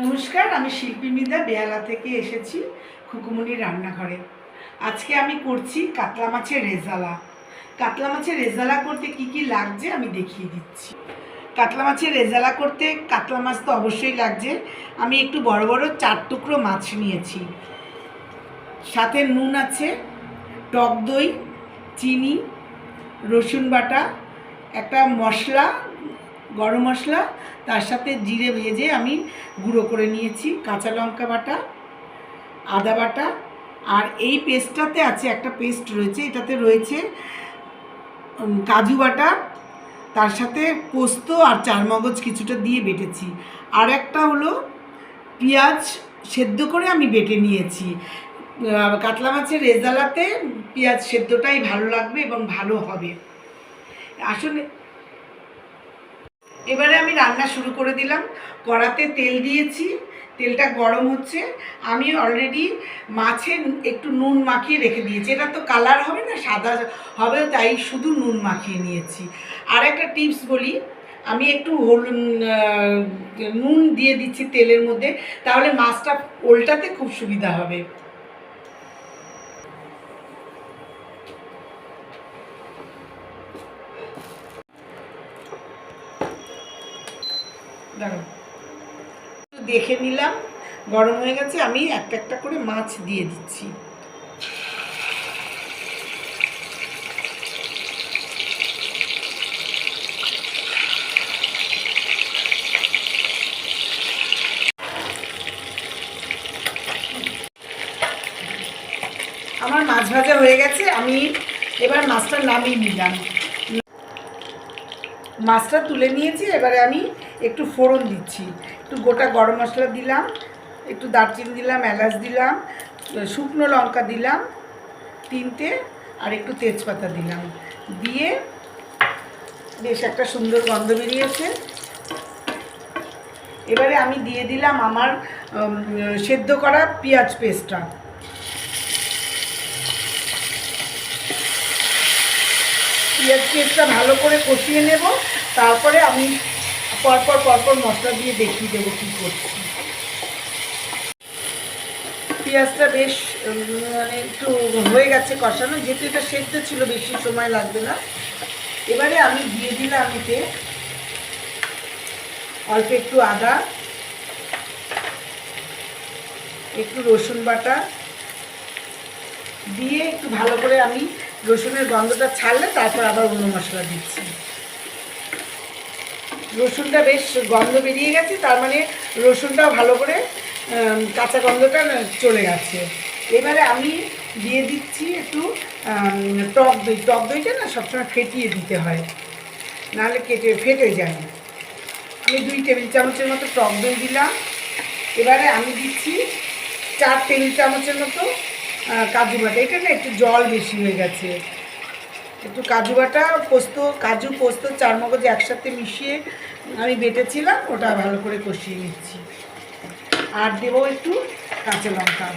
নমস্কার, আমি শিল্পী মিদা বেহালা থেকে এসেছি খুকুমনির রান্নাঘরে। আজকে আমি করছি কাতলা মাছের রেজালা। কাতলা মাছের রেজালা করতে কি কি লাগছে আমি দেখিয়ে দিচ্ছি। কাতলা মাছের রেজালা করতে কাতলা মাছ তো অবশ্যই লাগছে। আমি একটু বড় বড় 4 টুকরো মাছ নিয়েছি। সাথে নুন আছে, টক দই, চিনি, রসুন বাটা, একটা মশলা, গরম মশলা, তার সাথে জিরে ভেজে আমি গুঁড়ো করে নিয়েছি, কাঁচা লঙ্কা বাটা, আদা বাটা। আর এই পেস্টটাতে আছে, একটা পেস্ট রয়েছে, এটাতে রয়েছে কাজু বাটা, তার সাথে পোস্ত আর চারমগজ কিছুটা দিয়ে বেটেছি। আর একটা হলো পেঁয়াজ সেদ্ধ করে আমি বেটে নিয়েছি। কাতলা মাছের রেজালাতে পেঁয়াজ সেদ্ধটাই ভালো লাগবে এবং ভালো হবে। আসলে এবারে আমি রান্না শুরু করে দিলাম। কড়াতে তেল দিয়েছি, তেলটা গরম হচ্ছে। আমি অলরেডি মাছে একটু নুন মাখিয়ে রেখে দিয়েছি। এটা তো কালার হবে না, সাদা হবে, তাই শুধু নুন মাখিয়ে নিয়েছি। আর একটা টিপস বলি, আমি একটু নুন দিয়ে দিচ্ছি তেলের মধ্যে, তাহলে মাছটা ওল্টাতে খুব সুবিধা হবে। দেখে নিলাম গরম হয়ে গেছে, আমি একটা একটা করে মাছ দিয়ে দিচ্ছি। আমার মাছ ভাজা হয়ে গেছে, আমি এবার মাছটা নামিয়ে নিলাম। মাছটা তুলে নিয়েছি, এবারে আমি একটু ফোড়ন দিচ্ছি। একটু গোটা গরম মশলা দিলাম, একটু দারচিনি দিলাম, এলাচ দিলাম, শুকনো লঙ্কা দিলাম 3টে, আর একটু তেজপাতা দিলাম। দিয়ে বেশ একটা সুন্দর গন্ধ বেরিয়েছে। এবারে আমি দিয়ে দিলাম আমার সেদ্ধ করা পেঁয়াজ পেস্টটা। পেঁয়াজ পেস্টটা ভালো করে কষিয়ে নেব, তারপরে আমি পরপর মশলা দিয়ে দেখিয়ে দেবো কী করছি। পেঁয়াজটা বেশ মানে একটু হয়ে গেছে কষানো, যেহেতু এটা সেদ্ধ ছিল বেশি সময় লাগবে না। এবারে আমি দিয়ে দিলাম এতে অল্প একটু আদা, একটু রসুন বাটা দিয়ে একটু ভালো করে আমি রসুনের গন্ধটা ছাড়লে তারপর আবার অন্য মশলা দিচ্ছি। রসুনটা বেশ গন্ধ বেরিয়ে গেছে, তার মানে রসুনটাও ভালো করে কাঁচা গন্ধটা চলে গেছে। এবারে আমি দিয়ে দিচ্ছি একটু টক দই। টক দইটা না সবসময় ফেটিয়ে দিতে হয়, নাহলে ফেটে যায়। আমি 2 টেবিল চামচের মতো টক দই দিলাম। এবারে আমি দিচ্ছি 4 টেবিল চামচের মতো কাজু বাটা। এটা না একটু জল বেশি হয়ে গেছে। একটু কাজু বাটা, কাজু পোস্ত চারমগজ একসাথে মিশিয়ে আমি বেটেছিলাম, ওটা ভালো করে কষিয়ে নিচ্ছি। আর দেবো একটু কাঁচা লঙ্কা।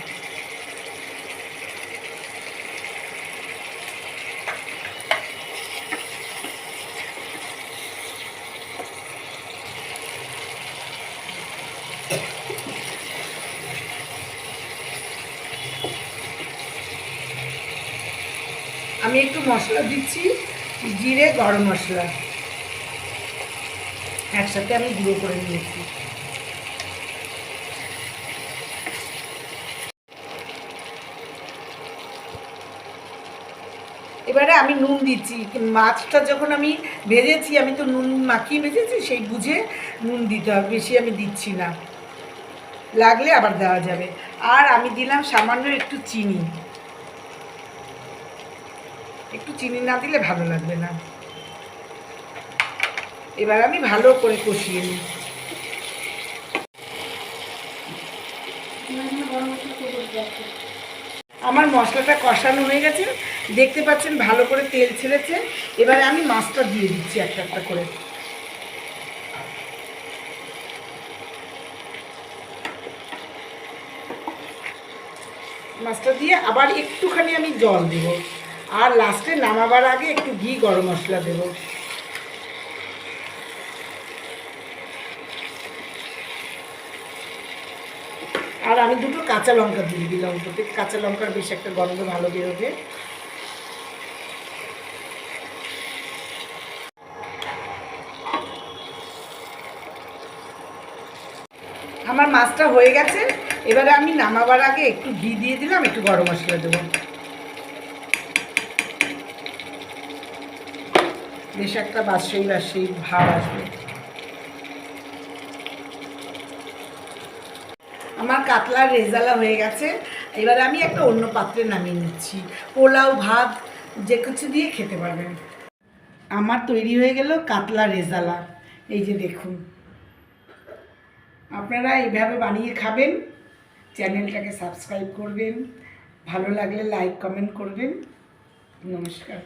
আমি একটু মশলা দিচ্ছি, জিরে, গরম মশলা একসাথে আমি গুঁড়ো করে নিয়েছি। এবারে আমি নুন দিচ্ছি। মাছটা যখন আমি ভেজেছি, আমি তো নুন মাখিয়ে ভেজেছি, সেই বুঝে নুন দিতে হবে, বেশি আমি দিচ্ছি না, লাগলে আবার দেওয়া যাবে। আর আমি দিলাম সামান্য একটু চিনি। একটু চিনি না দিলে ভালো লাগবে না। এবার আমি ভালো করে কষিয়ে নিই। আমার মশলাটা কষানো হয়ে গেছে, দেখতে পাচ্ছেন ভালো করে তেল ছেড়েছে। এবারে আমি মাছটা দিয়ে দিচ্ছি একটা একটা করে। মাছটা দিয়ে আবার একটুখানি আমি জল দেব, আর লাস্টে নামাবার আগে একটু ঘি, গরম মশলা দেব। আর আমি দুটো কাঁচা লঙ্কা দিয়ে দিলাম, ওতে কাঁচা লঙ্কার বেশ একটা গন্ধ ভালো বেরোবে। আমার মাছটা হয়ে গেছে। এবারে আমি নামাবার আগে একটু ঘি দিয়ে দিলাম, একটু গরম মশলা দেবো, বেশ একটা বাসি বাসি ভাব আসবে। আমার কাতলার রেজালা হয়ে গেছে। এবারে আমি একটা অন্য পাত্রে নামিয়ে নিচ্ছি। পোলাও ভাত যে কিছু দিয়ে খেতে পারবেন। আমার তৈরি হয়ে গেল কাতলা রেজালা। এই যে দেখুন, আপনারা এইভাবে বানিয়ে খাবেন। চ্যানেলটাকে সাবস্ক্রাইব করবেন, ভালো লাগলে লাইক কমেন্ট করবেন। নমস্কার।